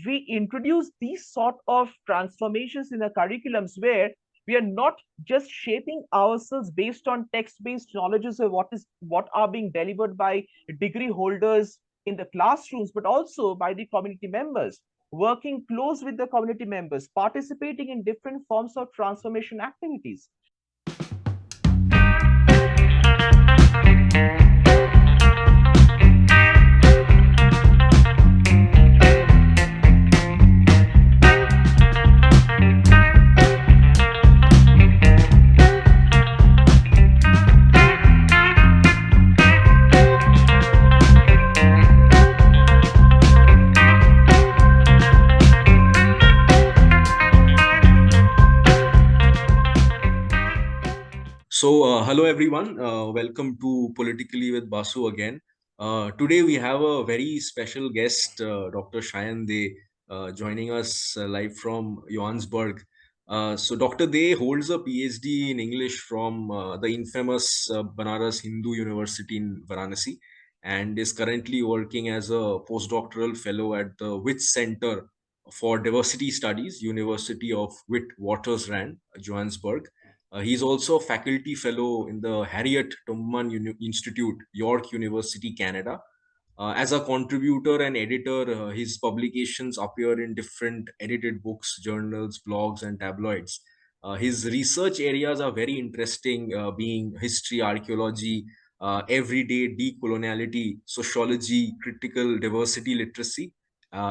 we introduce these sort of transformations in the curriculums where we are not just shaping ourselves based on text-based knowledges of what are being delivered by degree holders in the classrooms, but also by the community members, working close with the community members, participating in different forms of transformation activities. Hello everyone. Welcome to Politically with Basu again. Today we have a very special guest, Dr. Sayan Dey, joining us live from Johannesburg. Dr. Dey holds a Ph.D. in English from the infamous Banaras Hindu University in Varanasi and is currently working as a postdoctoral fellow at the Wits Centre for Diversity Studies, University of Witwatersrand, Johannesburg. He's also a faculty fellow in the Harriet Tubman Institute, York University, Canada. As a contributor and editor, his publications appear in different edited books, journals, blogs, and tabloids. His research areas are very interesting, being history, archaeology, everyday decoloniality, sociology, critical diversity literacy,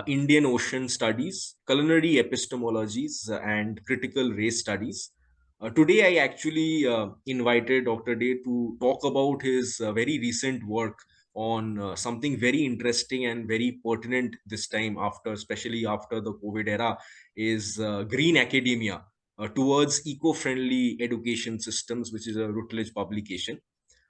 Indian Ocean studies, culinary epistemologies, and critical race studies. Today, I actually invited Dr. Day to talk about his very recent work on something very interesting and very pertinent this time, after, especially after the COVID era, is green academia towards eco-friendly education systems, which is a Routledge publication.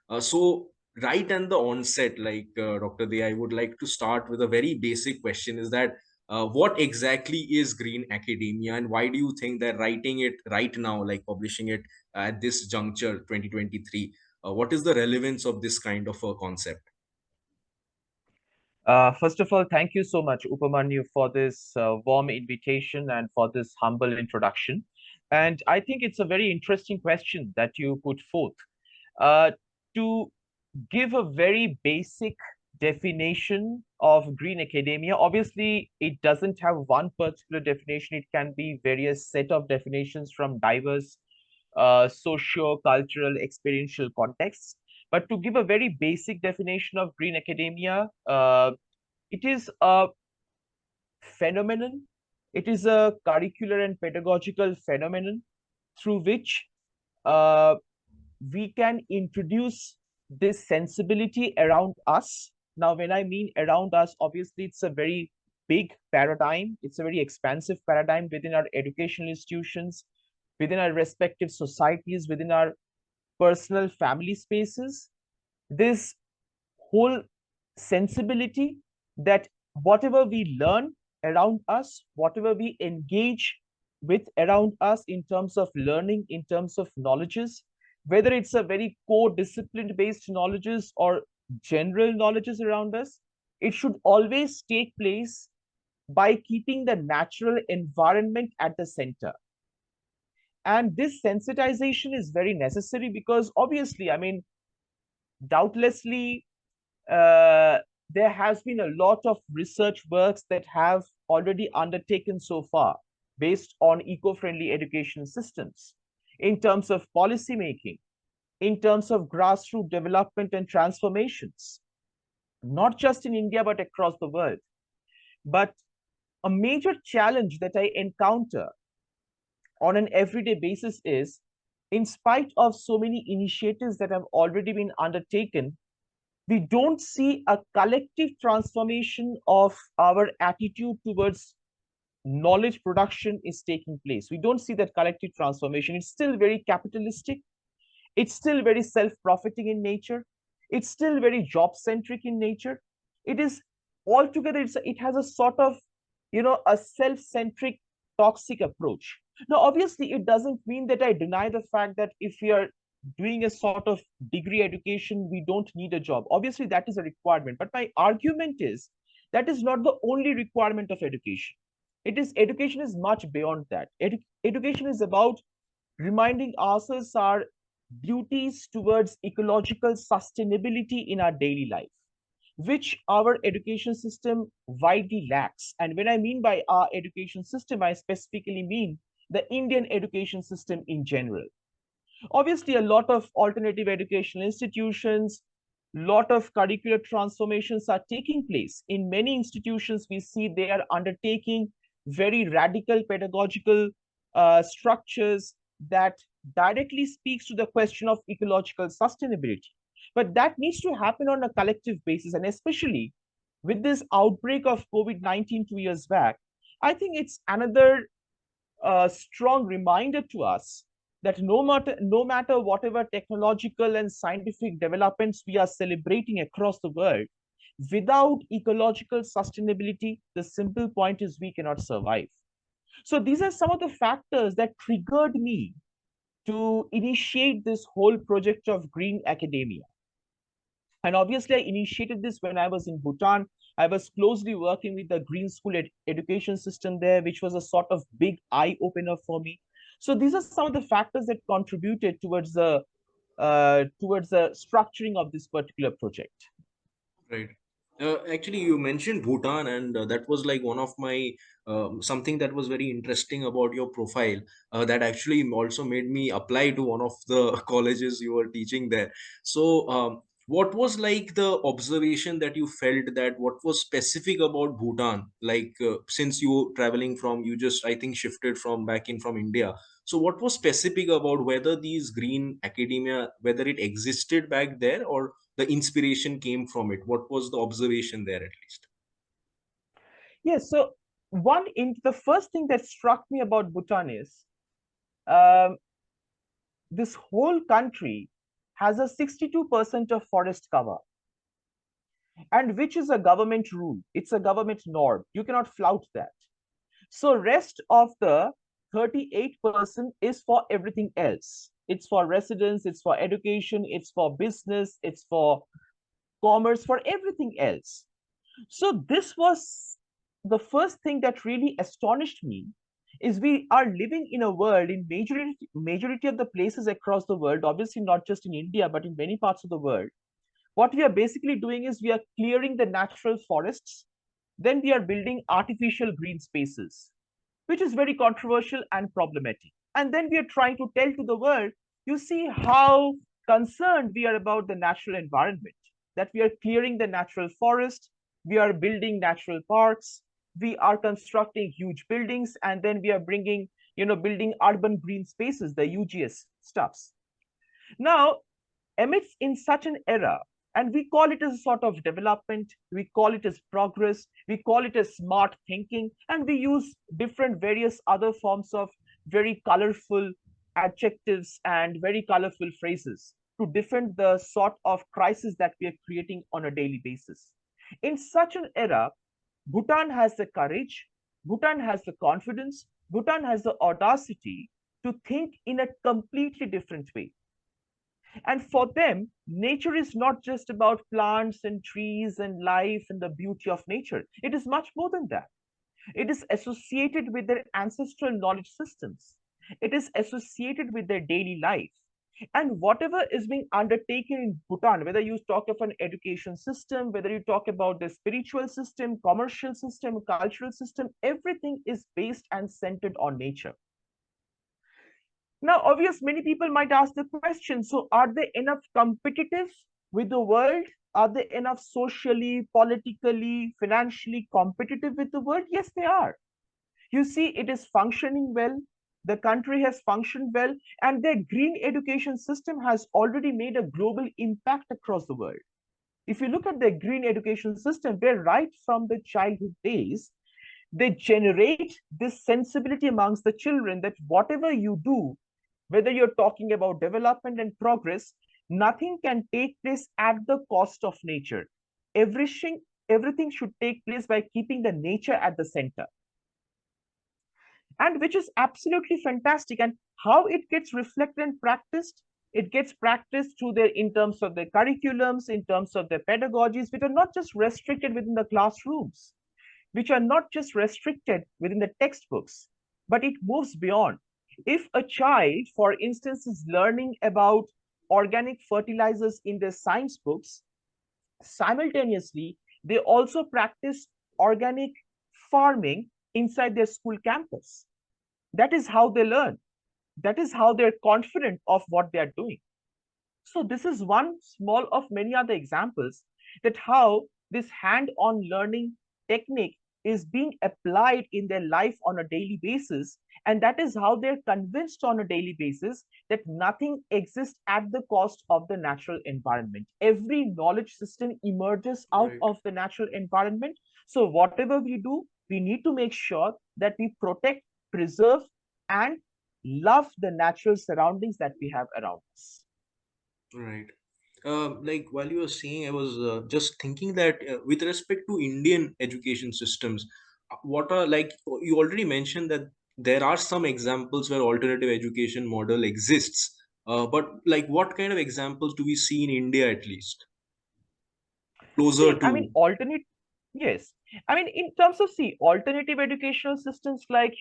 Right at the onset, Dr. Day, I would like to start with a very basic question: is that what exactly is green academia, and why do you think that writing it right now, like publishing it at this juncture, 2023, what is the relevance of this kind of a concept? First of all, thank you so much, Upamanyu, for this warm invitation and for this humble introduction. And I think it's a very interesting question that you put forth. Uh, to give a very basic definition of green academia, obviously, it doesn't have one particular definition. It can be various set of definitions from diverse socio-cultural, experiential contexts. But to give a very basic definition of green academia, it is a phenomenon. It is a curricular and pedagogical phenomenon through which uh, we can introduce this sensibility around us. Now, when I mean around us, obviously it's a very big paradigm. It's a very expansive paradigm within our educational institutions, within our respective societies, within our personal family spaces. This whole sensibility that whatever we learn around us, whatever we engage with around us in terms of learning, in terms of knowledges, whether it's a very core discipline based knowledges or general knowledges around us, it should always take place by keeping the natural environment at the center. And this sensitization is very necessary because obviously, I mean, doubtlessly, uh, there has been a lot of research works that have already undertaken so far based on eco-friendly education systems in terms of policy making, in terms of grassroots development and transformations, not just in India, but across the world. But a major challenge that I encounter on an everyday basis is, in spite of so many initiatives that have already been undertaken, we don't see a collective transformation of our attitude towards knowledge production is taking place. We don't see that collective transformation. It's still very capitalistic. It's still very self-profiting in nature. It's still very job-centric in nature. It is altogether, it has a sort of, a self-centric, toxic approach. Now, obviously, it doesn't mean that I deny the fact that if we are doing a sort of degree education, we don't need a job. Obviously, that is a requirement. But my argument is that is not the only requirement of education. Education is much beyond that. Education is about reminding ourselves our duties towards ecological sustainability in our daily life, which our education system widely lacks. And when I mean by our education system, I specifically mean the Indian education system in general. Obviously, a lot of alternative educational institutions, lot of curricular transformations are taking place. In many institutions, we see they are undertaking very radical pedagogical structures that directly speaks to the question of ecological sustainability. But that needs to happen on a collective basis, and especially with this outbreak of COVID-19 2 years back, I think it's another a strong reminder to us that no matter whatever technological and scientific developments we are celebrating across the world, without ecological sustainability, the simple point is we cannot survive. So these are some of the factors that triggered me to initiate this whole project of green academia. And obviously, I initiated this when I was in Bhutan. I was closely working with the green school education system there, which was a sort of big eye opener for me. So these are some of the factors that contributed towards the structuring of this particular project. Right. Actually, you mentioned Bhutan, and that was like one of my something that was very interesting about your profile. That actually also made me apply to one of the colleges you were teaching there. So, what was like the observation that you felt, that what was specific about Bhutan? Like, since you traveling from, you just I think shifted from back in from India. So, what was specific about whether these green academia, whether it existed back there, or the inspiration came from it? What was the observation there, at least? Yes, so the first thing that struck me about Bhutan is um, this whole country has a 62% of forest cover, and which is a government rule. It's a government norm. You cannot flout that. So rest of the 38% is for everything else. It's for residence, it's for education, it's for business, it's for commerce, for everything else. So this was the first thing that really astonished me, is we are living in a world in majority of the places across the world, obviously not just in India, but in many parts of the world. What we are basically doing is we are clearing the natural forests, then we are building artificial green spaces, which is very controversial and problematic. And then we are trying to tell to the world, you see how concerned we are about the natural environment, that we are clearing the natural forest, we are building natural parks, we are constructing huge buildings, and then we are building urban green spaces, the UGS stuffs. Now, amidst in such an era, and we call it as a sort of development, we call it as progress, we call it as smart thinking, and we use different various other forms of very colorful adjectives and very colorful phrases to defend the sort of crisis that we are creating on a daily basis. In such an era, Bhutan has the courage, Bhutan has the confidence, Bhutan has the audacity to think in a completely different way. And for them, nature is not just about plants and trees and life and the beauty of nature. It is much more than that. It is associated with their ancestral knowledge systems. It is associated with their daily life. And whatever is being undertaken in Bhutan, whether you talk of an education system, whether you talk about the spiritual system, commercial system, cultural system, everything is based and centered on nature. Now, obvious, many people might ask the question, so are they enough competitive with the world? Are they enough socially, politically, financially competitive with the world? Yes, they are. You see, it is functioning well. The country has functioned well, and their green education system has already made a global impact across the world. If you look at their green education system, they're right from the childhood days, they generate this sensibility amongst the children that whatever you do, whether you're talking about development and progress, nothing can take place at the cost of nature. Everything should take place by keeping the nature at the center. And which is absolutely fantastic. And how it gets reflected and practiced, it gets practiced through their in terms of their curriculums, in terms of their pedagogies, which are not just restricted within the classrooms. which are not just restricted within the textbooks, but it moves beyond. If a child, for instance, is learning about organic fertilizers in their science books, simultaneously, they also practice organic farming inside their school campus. That is how they learn. That is how they're confident of what they are doing. So this is one small of many other examples that how this hand-on learning technique is being applied in their life on a daily basis. And that is how they're convinced on a daily basis that nothing exists at the cost of the natural environment. Every knowledge system emerges out Right. of the natural environment. So whatever we do, we need to make sure that we protect, preserve, and love the natural surroundings that we have around us. Right. Like while you were saying, I was just thinking that with respect to Indian education systems, what are like you already mentioned that there are some examples where alternative education model exists. But like what kind of examples do we see in India at least closer See, I mean, to? alternate, yes. I mean, in terms of, see, alternative educational systems, like,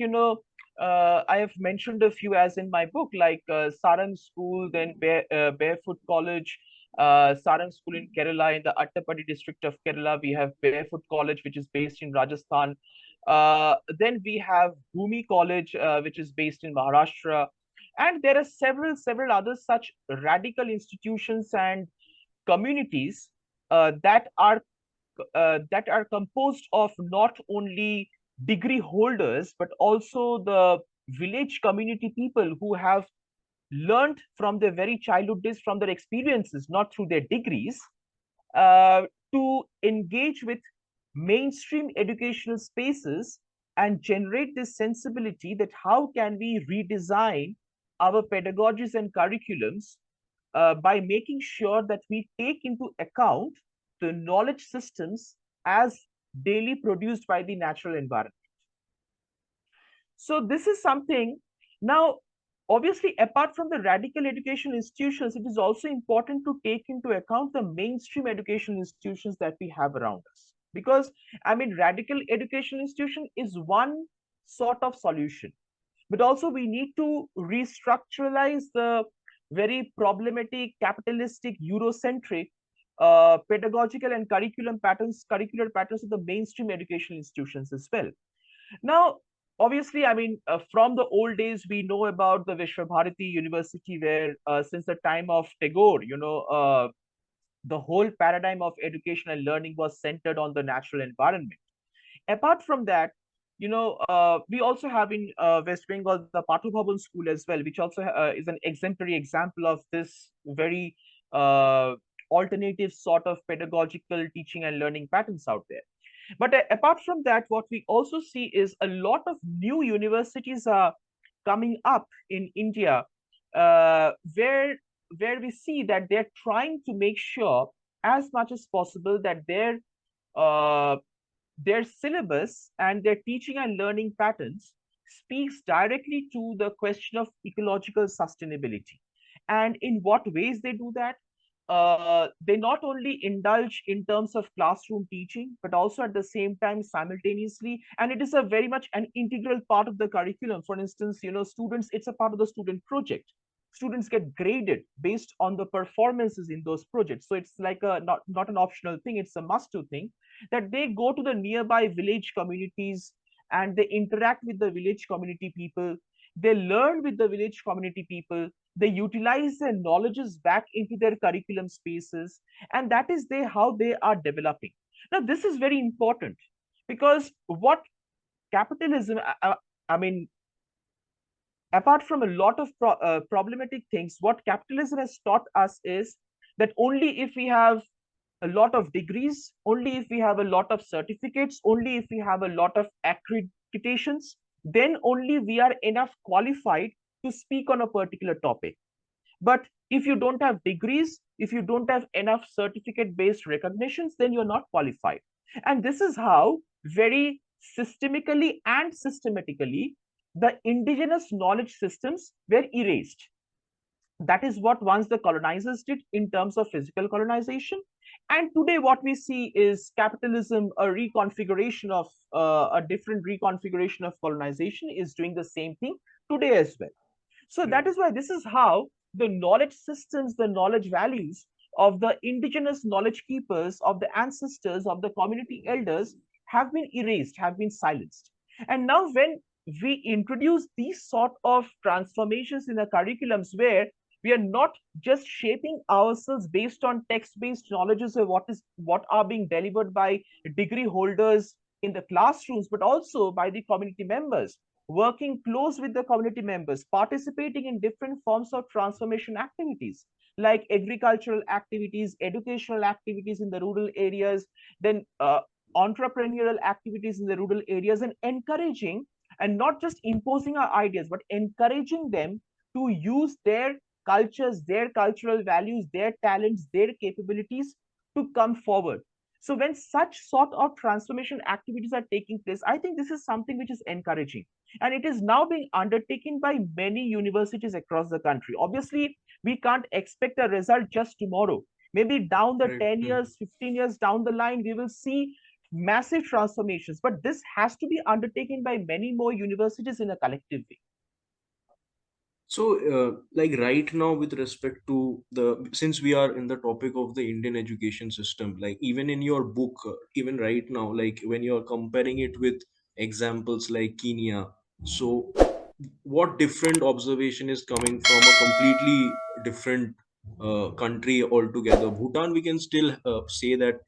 I have mentioned a few as in my book, like Sarang School, then Barefoot College, Sarang School in Kerala, in the Attapadi district of Kerala. We have Barefoot College, which is based in Rajasthan. Then we have Bhumi College, which is based in Maharashtra. And there are several other such radical institutions and communities that are composed of not only degree holders but also the village community people who have learned from their very childhood days, from their experiences, not through their degrees, uh, to engage with mainstream educational spaces and generate this sensibility that how can we redesign our pedagogies and curriculums by making sure that we take into account the knowledge systems as daily produced by the natural environment. So this is something. Now, obviously, apart from the radical education institutions, it is also important to take into account the mainstream education institutions that we have around us. Because, I mean, radical education institution is one sort of solution, but also we need to restructuralize the very problematic capitalistic eurocentric pedagogical and curricular patterns of the mainstream education institutions as well. Now, obviously, I mean, from the old days, we know about the Vishwabharati University, where since the time of Tagore, the whole paradigm of education and learning was centered on the natural environment. Apart from that, we also have in West Bengal the Pathu Bhavan School as well, which also is an exemplary example of this very alternative sort of pedagogical teaching and learning patterns out there. But apart from that, what we also see is a lot of new universities are coming up in India, where we see that they're trying to make sure as much as possible that uh, their syllabus and their teaching and learning patterns speaks directly to the question of ecological sustainability. And in what ways they do that? They not only indulge in terms of classroom teaching, but also at the same time simultaneously, and it is a very much an integral part of the curriculum. For instance, students, it's a part of the student project. Students get graded based on the performances in those projects. So it's like a not an optional thing, it's a must-do thing, that they go to the nearby village communities and they interact with the village community people. They learn with the village community people. They utilize their knowledges back into their curriculum spaces, and that is how they are developing. Now, this is very important because what capitalism, I mean, apart from a lot of problematic things, what capitalism has taught us is that only if we have a lot of degrees, only if we have a lot of certificates, only if we have a lot of accreditations, then only we are enough qualified to speak on a particular topic. But if you don't have degrees, if you don't have enough certificate based recognitions, then you're not qualified. And this is how very systemically and systematically the indigenous knowledge systems were erased. That is what once the colonizers did in terms of physical colonization. And today what we see is capitalism, a reconfiguration of a different reconfiguration of colonization is doing the same thing today as well. So that is why this is how the knowledge systems, the knowledge values of the indigenous knowledge keepers, of the ancestors, of the community elders have been erased, have been silenced. And now when we introduce these sort of transformations in the curriculums where we are not just shaping ourselves based on text-based knowledges of what are being delivered by degree holders in the classrooms, but also by the community members, working close with the community members, participating in different forms of transformation activities like agricultural activities, educational activities in the rural areas, then entrepreneurial activities in the rural areas, and encouraging and not just imposing our ideas, but encouraging them to use their cultures, their cultural values, their talents, their capabilities to come forward. So when such sort of transformation activities are taking place, I think this is something which is encouraging. And it is now being undertaken by many universities across the country. Obviously, we can't expect a result just tomorrow. Maybe down the Right. 10 years, 15 years down the line, we will see massive transformations. But this has to be undertaken by many more universities in a collective way. So, like right now, with respect to since we are in the topic of the Indian education system, like even in your book, even right now, like when you are comparing it with examples like Kenya, so what different observation is coming from a completely different country altogether? Bhutan, we can still say that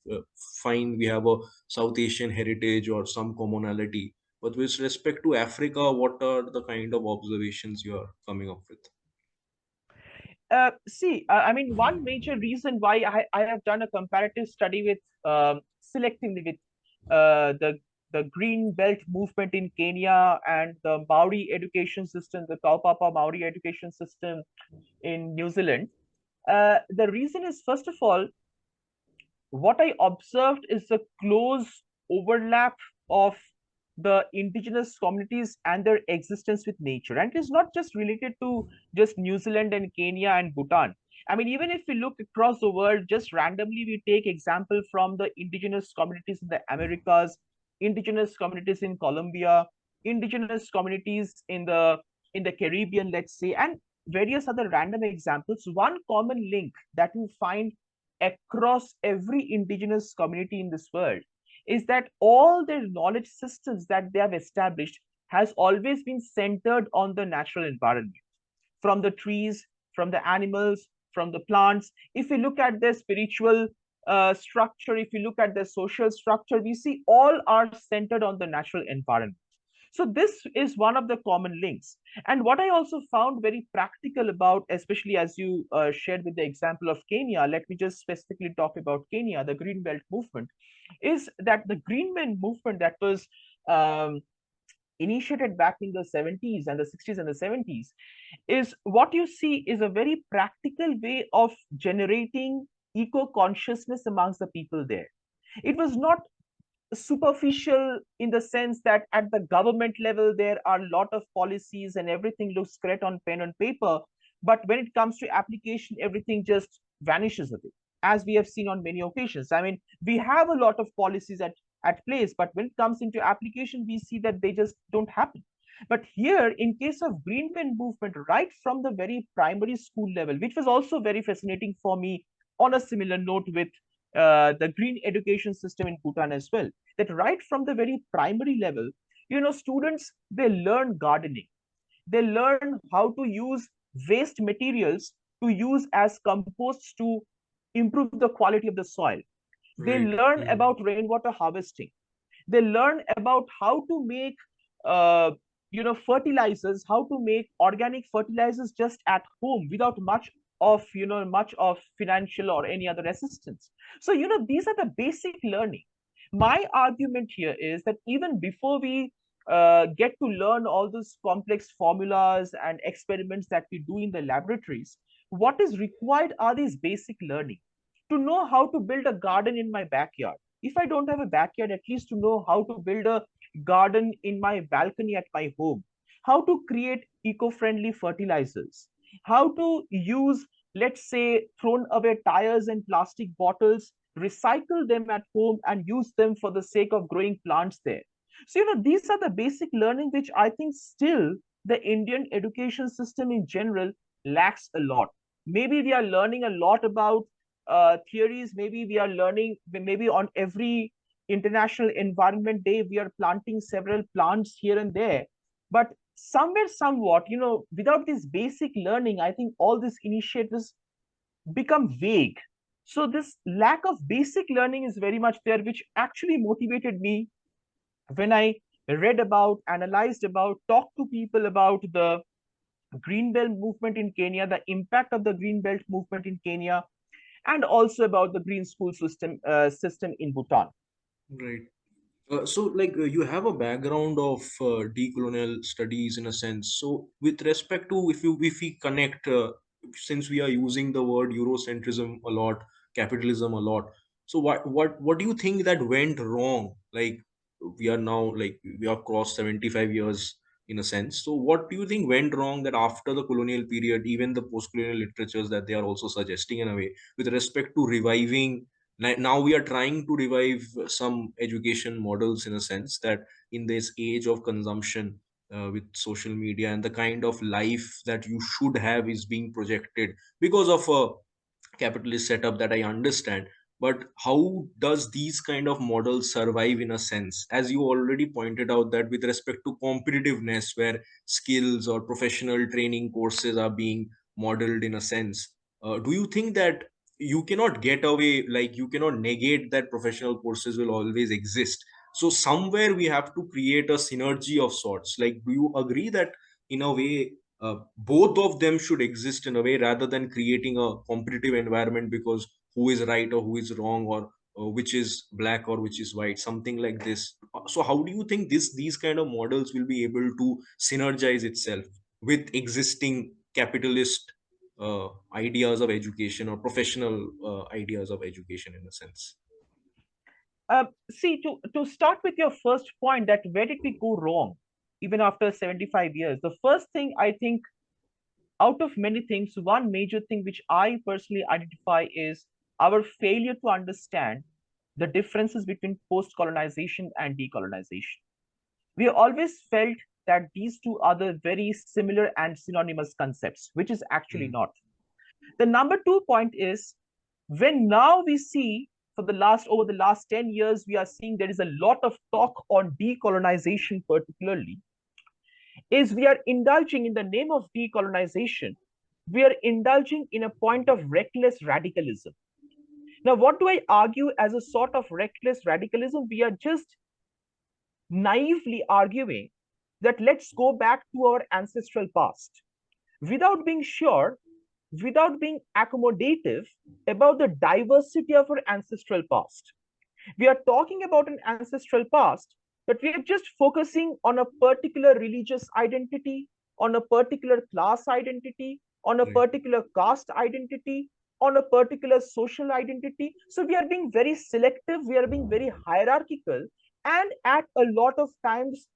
fine, we have a South Asian heritage or some commonality, but with respect to Africa, what are the kind of observations you are coming up with? I mean, one major reason why I have done a comparative study with selectively with the Green Belt movement in Kenya and the Maori education system, the Kaupapa Maori education system in New Zealand. The reason is, first of all, what I observed is the close overlap of the indigenous communities and their existence with nature. And it is not just related to just New Zealand and Kenya and Bhutan. I mean, even if we look across the world, just randomly, we take example from the indigenous communities in the Americas, indigenous communities in Colombia, indigenous communities in the Caribbean, let's say, and various other random examples. One common link that you find across every indigenous community in this world is that all their knowledge systems that they have established has always been centered on the natural environment, from the trees, from the animals, from the plants. If we look at their spiritual structure, if you look at their social structure, we see all are centered on the natural environment. So this is one of the common links. And what I also found very practical about, especially as you shared with the example of Kenya, let me just specifically talk about Kenya, the Green Belt movement, is that the Green Belt movement that was um, initiated back in the 70s and the 60s and the 70s is what you see is a very practical way of generating eco consciousness amongst the people there. It was not superficial in the sense that at the government level there are a lot of policies and everything looks great on pen and paper, but when it comes to application everything just vanishes a bit, as we have seen on many occasions. I mean, we have a lot of policies at place, but when it comes into application we see that they just don't happen. But here in case of green pen movement, right from the very primary school level, which was also very fascinating for me, on a similar note with the green education system in Bhutan as well, that right from the very primary level, students, they learn gardening, they learn how to use waste materials to use as composts to improve the quality of the soil. They Right. learn about rainwater harvesting. They learn about how to make fertilizers, how to make organic fertilizers just at home without much of financial or any other assistance. So these are the basic learning. My argument here is that even before we get to learn all those complex formulas and experiments that we do in the laboratories, what is required are these basic learning. To know how to build a garden in my backyard, if I don't have a backyard, at least to know how to build a garden in my balcony at my home, how to create eco-friendly fertilizers, how to use, let's say, thrown away tires and plastic bottles, recycle them at home and use them for the sake of growing plants there. So, these are the basic learning which I think still the Indian education system in general lacks a lot. Maybe we are learning a lot about theories. Maybe we are learning, maybe on every International Environment Day, we are planting several plants here and there. But somewhere, somewhat, without this basic learning, I think all these initiatives become vague. So this lack of basic learning is very much there, which actually motivated me when I read about, analyzed about, talked to people about the Green Belt movement in Kenya, the impact of the Green Belt movement in Kenya, and also about the green school system in Bhutan. Right. So, like, you have a background of decolonial studies in a sense. So, with respect to, if we connect, since we are using the word Eurocentrism a lot, capitalism a lot. So, what do you think that went wrong? Like, we are now, like, we have crossed 75 years in a sense. So, what do you think went wrong that after the colonial period, even the post-colonial literatures that they are also suggesting in a way, with respect to reviving, now we are trying to revive some education models in a sense that in this age of consumption, with social media and the kind of life that you should have is being projected because of a capitalist setup, that I understand. But how does these kind of models survive in a sense, as you already pointed out, that with respect to competitiveness, where skills or professional training courses are being modeled in a sense? Do you think that you cannot get away, like, you cannot negate that professional courses will always exist? So somewhere we have to create a synergy of sorts. Like, do you agree that in a way, both of them should exist in a way, rather than creating a competitive environment because who is right or who is wrong, or which is black or which is white, something like this? So how do you think these kind of models will be able to synergize itself with existing capitalist ideas of education, or professional ideas of education in a sense? See, to start with your first point, that where did we go wrong, even after 75 years? The first thing I think, out of many things, one major thing which I personally identify is our failure to understand the differences between post colonization and decolonization. We always felt that these two are the very similar and synonymous concepts, which is actually Mm. not. The number two point is, when now we see, for the last over the last 10 years, we are seeing there is a lot of talk on decolonization, particularly, is we are indulging in the name of decolonization, we are indulging in a point of reckless radicalism. Now, what do I argue as a sort of reckless radicalism? We are just naively arguing that let's go back to our ancestral past without being sure, without being accommodative about the diversity of our ancestral past. We are talking about an ancestral past, but we are just focusing on a particular religious identity, on a particular class identity, on a Right. particular caste identity, on a particular social identity. So we are being very selective, we are being very hierarchical, and at a lot of times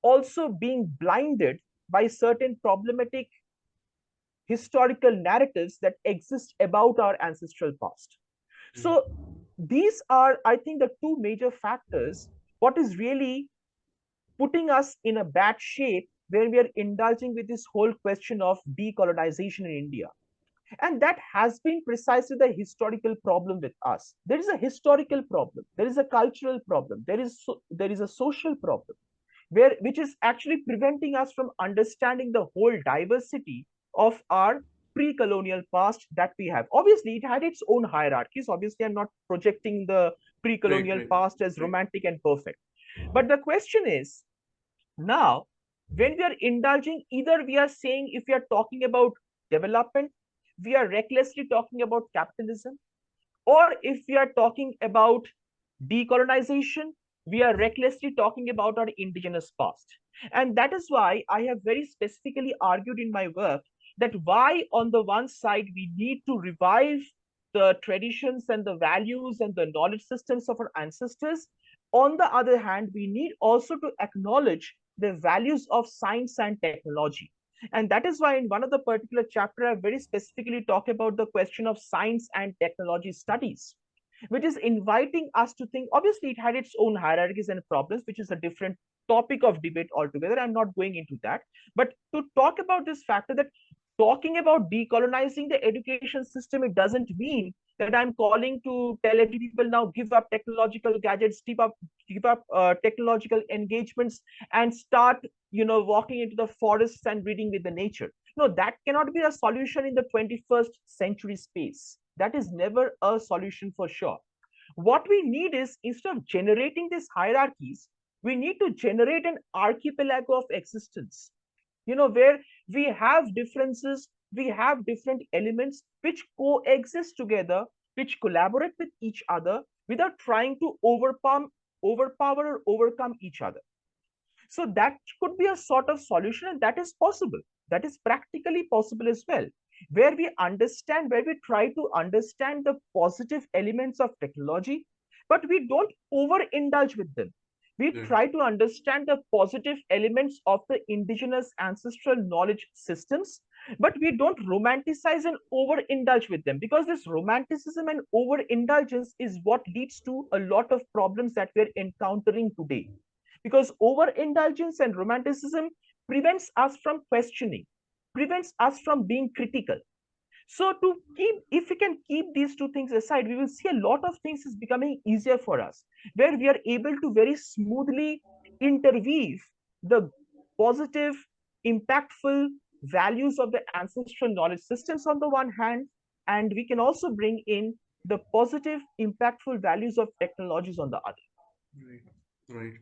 also being blinded by certain problematic historical narratives that exist about our ancestral past. Mm. So these are, I think, the two major factors. What is really putting us in a bad shape where we are indulging with this whole question of decolonization in India. And that has been precisely the historical problem with us. There is a historical problem, there is a cultural problem, there is a social problem, which is actually preventing us from understanding the whole diversity of our pre-colonial past that we have. Obviously, it had its own hierarchies. Obviously, I'm not projecting the Right, pre-colonial right, past as right. romantic and perfect. But the question is, now, when we are indulging, either we are saying, if we are talking about development, we are recklessly talking about capitalism, or if we are talking about decolonization, we are recklessly talking about our indigenous past. And that is why I have very specifically argued in my work that why, on the one side, we need to revive the traditions and the values and the knowledge systems of our ancestors. On the other hand, we need also to acknowledge the values of science and technology. And that is why in one of the particular chapter, I very specifically talk about the question of science and technology studies, which is inviting us to think. Obviously, it had its own hierarchies and problems, which is a different topic of debate altogether. I'm not going into that. But to talk about this factor that talking about decolonizing the education system, it doesn't mean that I'm calling to tell every people now give up technological gadgets, give up technological engagements, and start, walking into the forests and reading with the nature. No, that cannot be a solution in the 21st century space. That is never a solution for sure. What we need is, instead of generating these hierarchies, we need to generate an archipelago of existence, where we have differences, we have different elements which coexist together, which collaborate with each other without trying to overpower or overcome each other. So that could be a sort of solution, and that is possible. That is practically possible as well, where we try to understand the positive elements of technology, but we don't overindulge with them. We try to understand the positive elements of the indigenous ancestral knowledge systems, but we don't romanticize and overindulge with them, because this romanticism and overindulgence is what leads to a lot of problems that we're encountering today. Because overindulgence and romanticism prevents us from questioning, prevents us from being critical. So if we can keep these two things aside, we will see a lot of things is becoming easier for us, where we are able to very smoothly interweave the positive, impactful values of the ancestral knowledge systems on the one hand, and we can also bring in the positive, impactful values of technologies on the other. Right. Right.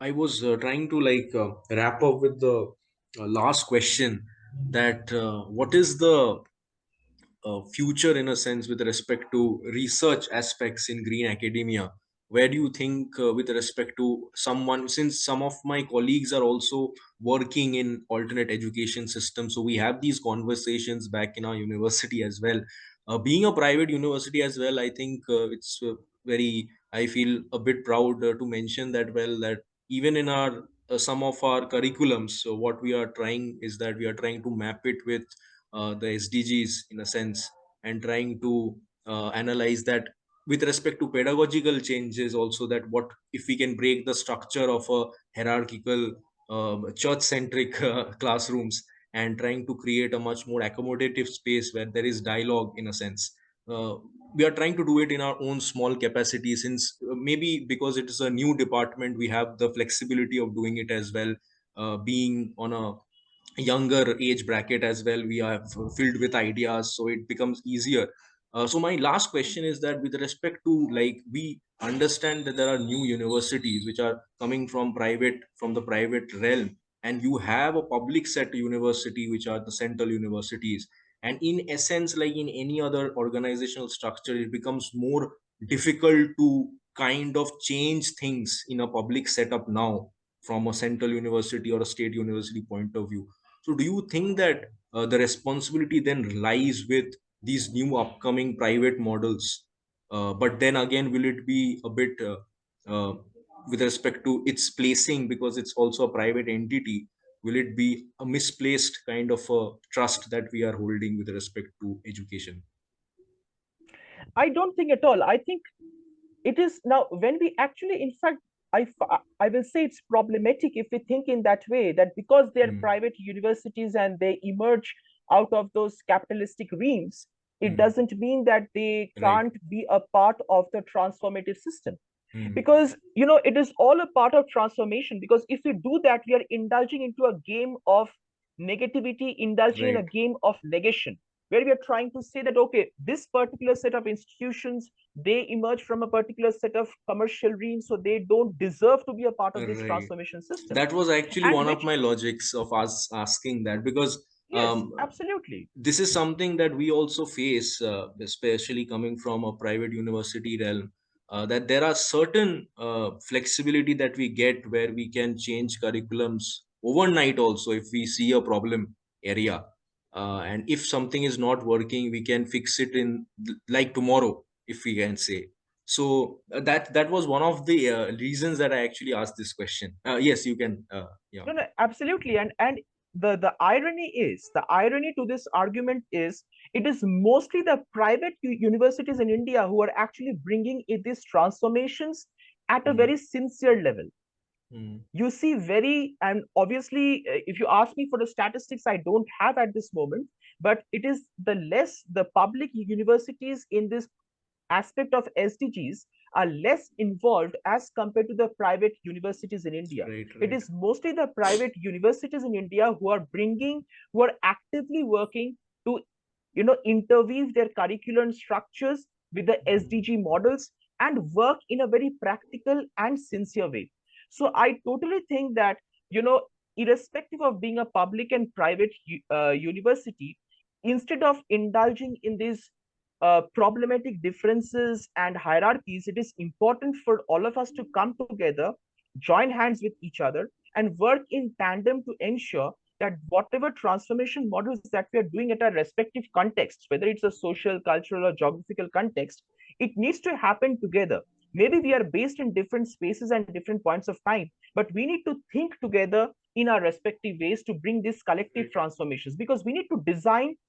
I was trying to wrap up with the last question, that what is the future in a sense with respect to research aspects in green academia? Where do you think with respect to someone, since some of my colleagues are also working in alternate education systems, so we have these conversations back in our university as well. Being a private university as well, I think it's very, I feel a bit proud to mention that, well, that even in our some of our curriculums, so what we are trying is that we are trying to map it with the SDGs in a sense, and trying to analyze that with respect to pedagogical changes also, that what if we can break the structure of a hierarchical church centric classrooms, and trying to create a much more accommodative space where there is dialogue in a sense. We are trying to do it in our own small capacity, since maybe because it is a new department, we have the flexibility of doing it as well. Being on a younger age bracket as well, we are filled with ideas, so it becomes easier. So my last question is that with respect to, like, we understand that there are new universities which are coming from the private realm, and you have a public sector university which are the central universities, and in essence, like in any other organizational structure, it becomes more difficult to kind of change things in a public setup now from a central university or a state university point of view. So, do you think that the responsibility then lies with these new upcoming private models? But then again, will it be a bit uh, with respect to its placing, because it's also a private entity? Will it be a misplaced kind of a trust that we are holding with respect to education? I don't think at all. I think it is now when we actually, in fact, I will say it's problematic if we think in that way, that because they're Hmm. private universities and they emerge out of those capitalistic reams, it Hmm. doesn't mean that they Right. can't be a part of the transformative system. Hmm. Because it is all a part of transformation, because if we do that, we are indulging into a game of negativity, indulging in a Right. game of negation, where we are trying to say that, okay, this particular set of institutions, they emerge from a particular set of commercial reams, so they don't deserve to be a part of this Right. transformation system. That was actually And one of which, my logics of us asking that, because yes, absolutely. this is something that we also face, especially coming from a private university realm, that there are certain flexibility that we get where we can change curriculums overnight also if we see a problem area. And if something is not working, we can fix it in like tomorrow, if we can say. So that was one of the reasons that I actually asked this question. Yes, you can. Yeah. No, no, absolutely. And the irony to this argument is it is mostly the private universities in India who are actually bringing these transformations at a Mm, very sincere level. mm, You see very, and obviously if you ask me for the statistics, I don't have at this moment, but it is the public universities in this aspect of SDGs are less involved as compared to the private universities in India. right, It right. is mostly the private universities in India who are actively working to, interweave their curriculum structures with the Mm, SDG models and work in a very practical and sincere way. So I totally think that, irrespective of being a public and private university, instead of indulging in these problematic differences and hierarchies, it is important for all of us to come together, join hands with each other, and work in tandem to ensure that whatever transformation models that we are doing at our respective contexts, whether it's a social, cultural, or geographical context, it needs to happen together. Maybe we are based in different spaces and different points of time, but we need to think together in our respective ways to bring these collective right. transformations, because we need to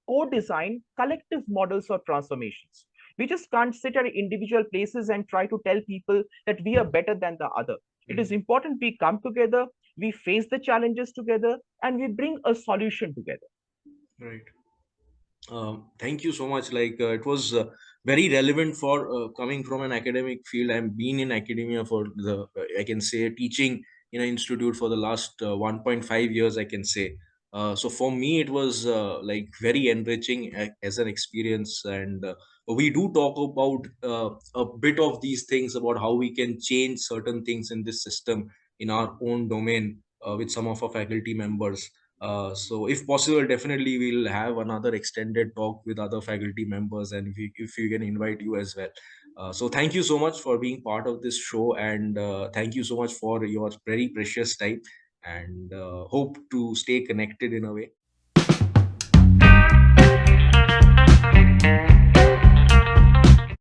co-design collective models of transformations. We just can't sit at individual places and try to tell people that we are better than the other. It is Mm, important we come together, we face the challenges together, and we bring a solution together. right. Thank you so much. Like it was very relevant for coming from an academic field. I've been in academia for I can say, teaching in an institute for the last 1.5 years, I can say. So for me, it was like very enriching as an experience. And we do talk about a bit of these things about how we can change certain things in this system in our own domain with some of our faculty members. So, if possible, definitely we'll have another extended talk with other faculty members, and if we can invite you as well. So, thank you so much for being part of this show, and thank you so much for your very precious time. And hope to stay connected in a way.